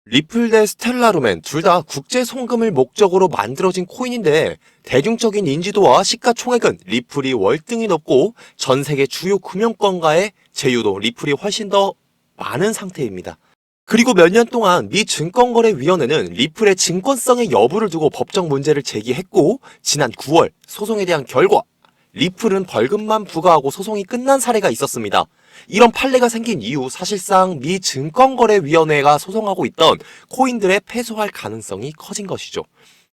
리플 대 스텔라루멘 둘 다 국제 송금을 목적으로 만들어진 코인인데 대중적인 인지도와 시가총액은 리플이 월등히 높고 전 세계 주요 금융권가의 제휴도 리플이 훨씬 더 많은 상태입니다. 그리고 몇 년 동안 미 증권거래위원회는 리플의 증권성의 여부를 두고 법적 문제를 제기했고 지난 9월 소송에 대한 결과 리플은 벌금만 부과하고 소송이 끝난 사례가 있었습니다. 이런 판례가 생긴 이후 사실상 미 증권거래위원회가 소송하고 있던 코인들의 패소할 가능성이 커진 것이죠.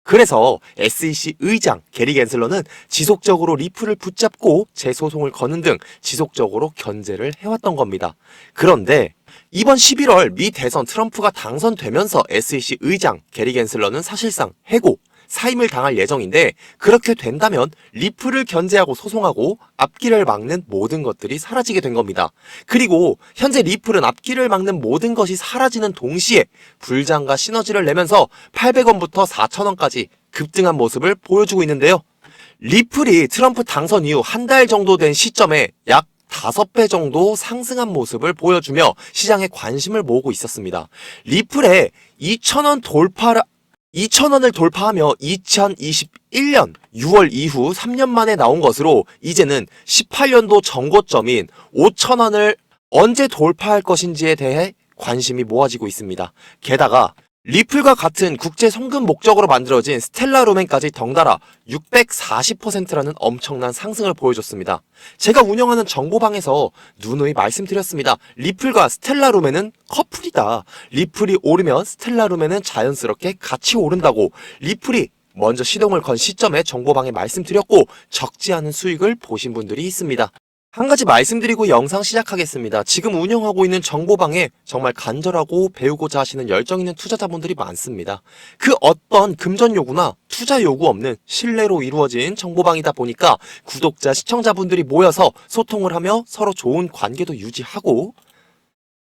그래서 SEC 의장 게리 겐슬러는 지속적으로 리플을 붙잡고 재소송을 거는 등 지속적으로 견제를 해왔던 겁니다. 그런데 이번 11월 미 대선 트럼프가 당선되면서 SEC 의장 게리 겐슬러는 사실상 해고, 사임을 당할 예정인데 그렇게 된다면 리플을 견제하고 소송하고 앞길을 막는 모든 것들이 사라지게 된 겁니다. 그리고 현재 리플은 앞길을 막는 모든 것이 사라지는 동시에 불장과 시너지를 내면서 800원부터 4,000원까지 급등한 모습을 보여주고 있는데요. 리플이 트럼프 당선 이후 한 달 정도 된 시점에 약 5배 정도 상승한 모습을 보여주며 시장에 관심을 모으고 있었습니다. 리플의 2,000원을 돌파하며 2021년 6월 이후 3년 만에 나온 것으로 이제는 18년도 정고점인 5,000원을 언제 돌파할 것인지에 대해 관심이 모아지고 있습니다. 게다가 리플과 같은 국제 송금 목적으로 만들어진 스텔라루멘까지 덩달아 640%라는 엄청난 상승을 보여줬습니다. 제가 운영하는 정보방에서 누누이 말씀드렸습니다. 리플과 스텔라루멘은 커플이다. 리플이 오르면 스텔라루멘은 자연스럽게 같이 오른다고. 리플이 먼저 시동을 건 시점에 정보방에 말씀드렸고 적지 않은 수익을 보신 분들이 있습니다. 한 가지 말씀드리고 영상 시작하겠습니다. 지금 운영하고 있는 정보방에 정말 간절하고 배우고자 하시는 열정 있는 투자자분들이 많습니다. 그 어떤 금전 요구나 투자 요구 없는 신뢰로 이루어진 정보방이다 보니까 구독자, 시청자분들이 모여서 소통을 하며 서로 좋은 관계도 유지하고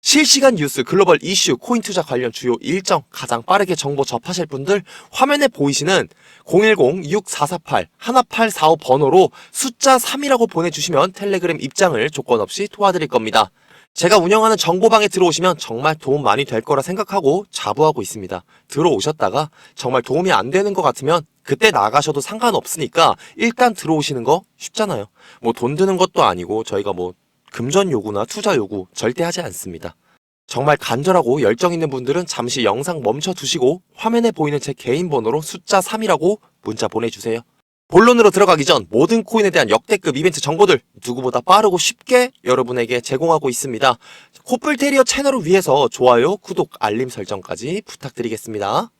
실시간 뉴스, 글로벌 이슈, 코인 투자 관련 주요 일정 가장 빠르게 정보 접하실 분들 화면에 보이시는 010-6448-1845 번호로 숫자 3이라고 보내주시면 텔레그램 입장을 조건 없이 도와드릴 겁니다. 제가 운영하는 정보방에 들어오시면 정말 도움 많이 될 거라 생각하고 자부하고 있습니다. 들어오셨다가 정말 도움이 안 되는 것 같으면 그때 나가셔도 상관없으니까 일단 들어오시는 거 쉽잖아요. 뭐 돈 드는 것도 아니고 저희가 뭐 금전 요구나 투자 요구 절대 하지 않습니다. 정말 간절하고 열정 있는 분들은 잠시 영상 멈춰 두시고 화면에 보이는 제 개인 번호로 숫자 3이라고 문자 보내주세요. 본론으로 들어가기 전 모든 코인에 대한 역대급 이벤트 정보들 누구보다 빠르고 쉽게 여러분에게 제공하고 있습니다. 코뿔테리어 채널을 위해서 좋아요, 구독, 알림 설정까지 부탁드리겠습니다.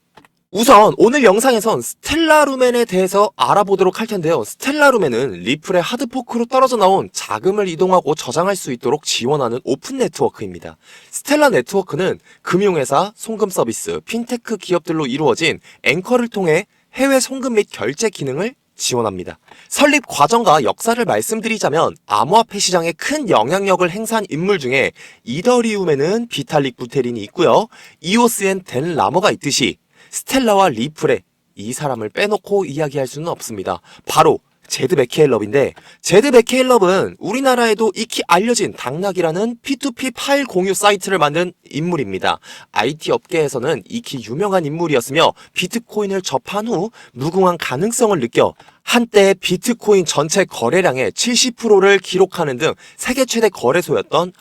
우선 오늘 영상에선 스텔라루멘에 대해서 알아보도록 할 텐데요. 스텔라루멘은 리플의 하드포크로 떨어져 나온 자금을 이동하고 저장할 수 있도록 지원하는 오픈 네트워크입니다. 스텔라 네트워크는 금융회사, 송금 서비스, 핀테크 기업들로 이루어진 앵커를 통해 해외 송금 및 결제 기능을 지원합니다. 설립 과정과 역사를 말씀드리자면 암호화폐 시장에 큰 영향력을 행사한 인물 중에 이더리움에는 비탈릭 부테린이 있고요. 이오스엔 댄 라머가 있듯이 스텔라와 리플의 이 사람을 빼놓고 이야기할 수는 없습니다. 바로 제드 맥케일럽인데 제드 맥케일럽은 우리나라에도 익히 알려진 당락이라는 P2P 파일 공유 사이트를 만든 인물입니다. IT 업계에서는 익히 유명한 인물이었으며 비트코인을 접한 후 무궁한 가능성을 느껴 한때 비트코인 전체 거래량의 70%를 기록하는 등 세계 최대 거래소였던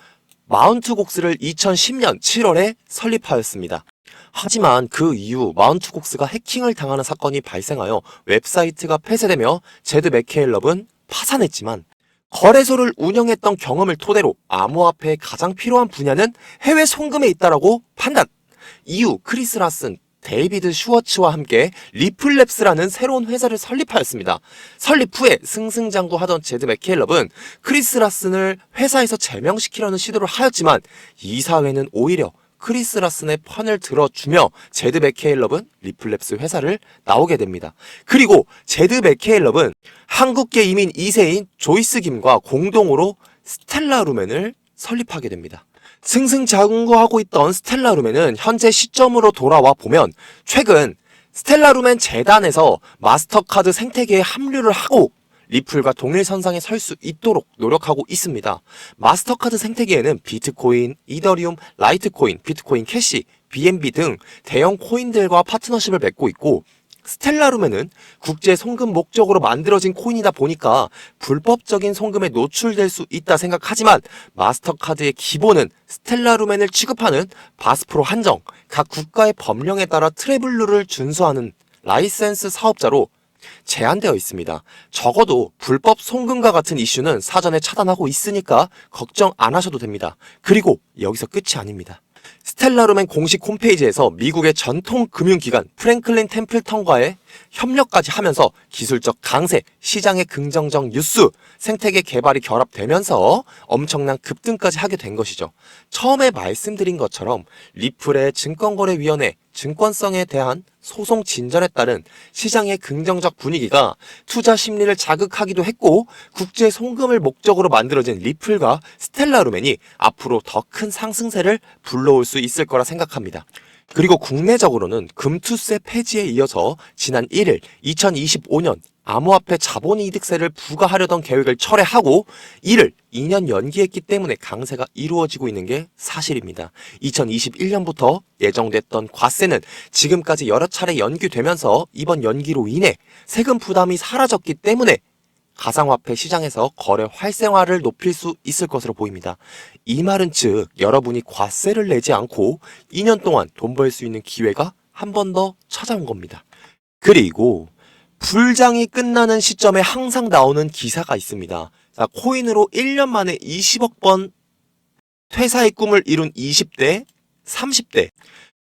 마운트곡스를 2010년 7월에 설립하였습니다. 하지만 그 이후 마운트곡스가 해킹을 당하는 사건이 발생하여 웹사이트가 폐쇄되며 제드 맥케일럽은 파산했지만 거래소를 운영했던 경험을 토대로 암호화폐의 가장 필요한 분야는 해외 송금에 있다라고 판단. 이후 크리스 라슨, 데이비드 슈워츠와 함께 리플랩스라는 새로운 회사를 설립하였습니다. 설립 후에 승승장구하던 제드 맥케일럽은 크리스 라슨을 회사에서 제명시키려는 시도를 하였지만 이사회는 오히려 크리스 라슨의 편을 들어주며 제드 맥케일럽은 리플랩스 회사를 나오게 됩니다. 그리고 제드 맥케일럽은 한국계 이민 2세인 조이스 김과 공동으로 스텔라루멘을 설립하게 됩니다. 승승장구하고 있던 스텔라루멘은 현재 시점으로 돌아와 보면 최근 스텔라루멘 재단에서 마스터카드 생태계에 합류를 하고 리플과 동일선상에 설 수 있도록 노력하고 있습니다. 마스터카드 생태계에는 비트코인, 이더리움, 라이트코인, 비트코인 캐시, BNB 등 대형 코인들과 파트너십을 맺고 있고, 스텔라룸에는 국제 송금 목적으로 만들어진 코인이다 보니까 불법적인 송금에 노출될 수 있다 생각하지만, 마스터카드의 기본은 스텔라룸엔을 취급하는 바스프로 한정, 각 국가의 법령에 따라 트래블 룰을 준수하는 라이센스 사업자로 제한되어 있습니다. 적어도 불법 송금과 같은 이슈는 사전에 차단하고 있으니까 걱정 안 하셔도 됩니다. 그리고 여기서 끝이 아닙니다. 스텔라룸엔 공식 홈페이지에서 미국의 전통 금융기관 프랭클린 템플턴과의 협력까지 하면서 기술적 강세, 시장의 긍정적 뉴스, 생태계 개발이 결합되면서 엄청난 급등까지 하게 된 것이죠. 처음에 말씀드린 것처럼 리플의 증권거래위원회 증권성에 대한 소송 진전에 따른 시장의 긍정적 분위기가 투자 심리를 자극하기도 했고, 국제 송금을 목적으로 만들어진 리플과 스텔라룸엔이 앞으로 더 큰 상승세를 불러올 수 있을 거라 생각합니다. 그리고 국내적으로는 금투세 폐지에 이어서 지난 1일 2025년 암호화폐 자본이득세를 부과하려던 계획을 철회하고 이를 2년 연기했기 때문에 강세가 이루어지고 있는 게 사실입니다. 2021년부터 예정됐던 과세는 지금까지 여러 차례 연기되면서 이번 연기로 인해 세금 부담이 사라졌기 때문에 가상화폐 시장에서 거래 활성화를 높일 수 있을 것으로 보입니다. 이 말은 즉 여러분이 과세를 내지 않고 2년 동안 돈 벌 수 있는 기회가 한 번 더 찾아온 겁니다. 그리고 불장이 끝나는 시점에 항상 나오는 기사가 있습니다. 자, 코인으로 1년 만에 20억 번 퇴사의 꿈을 이룬 20대, 30대,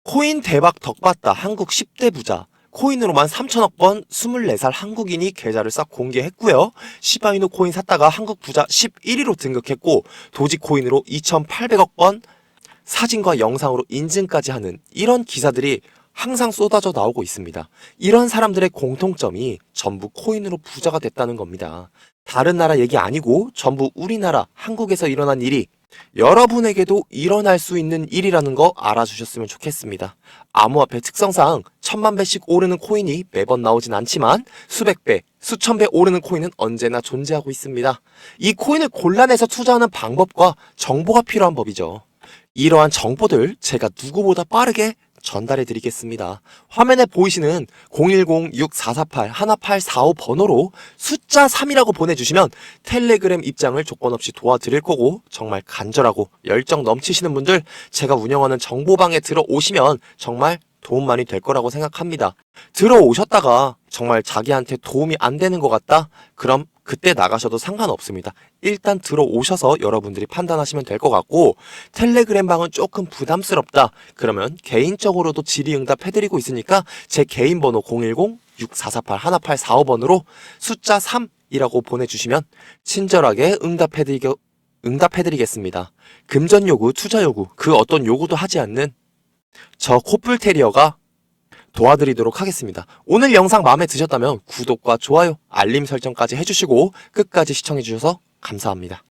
코인 대박 덕봤다 한국 10대 부자, 코인으로만 3천억 번 24살 한국인이 계좌를 싹 공개했고요. 시바이누 코인 샀다가 한국 부자 11위로 등극했고, 도지코인으로 2,800억 번 사진과 영상으로 인증까지 하는 이런 기사들이 항상 쏟아져 나오고 있습니다. 이런 사람들의 공통점이 전부 코인으로 부자가 됐다는 겁니다. 다른 나라 얘기 아니고 전부 우리나라 한국에서 일어난 일이 여러분에게도 일어날 수 있는 일이라는 거 알아주셨으면 좋겠습니다. 암호화폐 특성상 1000만 배씩 오르는 코인이 매번 나오진 않지만 수백 배, 수천 배 오르는 코인은 언제나 존재하고 있습니다. 이 코인을 골라내서 투자하는 방법과 정보가 필요한 법이죠. 이러한 정보들 제가 누구보다 빠르게 전달해 드리겠습니다. 화면에 보이시는 010-6448-1845 번호로 숫자 3이라고 보내주시면 텔레그램 입장을 조건 없이 도와드릴 거고, 정말 간절하고 열정 넘치시는 분들 제가 운영하는 정보방에 들어오시면 정말 도움 많이 될 거라고 생각합니다. 들어오셨다가 정말 자기한테 도움이 안 되는 것 같다? 그럼 그때 나가셔도 상관없습니다. 일단 들어오셔서 여러분들이 판단하시면 될 것 같고, 텔레그램 방은 조금 부담스럽다 그러면 개인적으로도 질의응답 해드리고 있으니까 제 개인 번호 010-6448-1845번으로 숫자 3이라고 보내주시면 친절하게 응답해드리겠습니다. 금전 요구, 투자 요구, 그 어떤 요구도 하지 않는 저 코뿔 테리어가 도와드리도록 하겠습니다. 오늘 영상 마음에 드셨다면 구독과 좋아요, 알림 설정까지 해주시고 끝까지 시청해주셔서 감사합니다.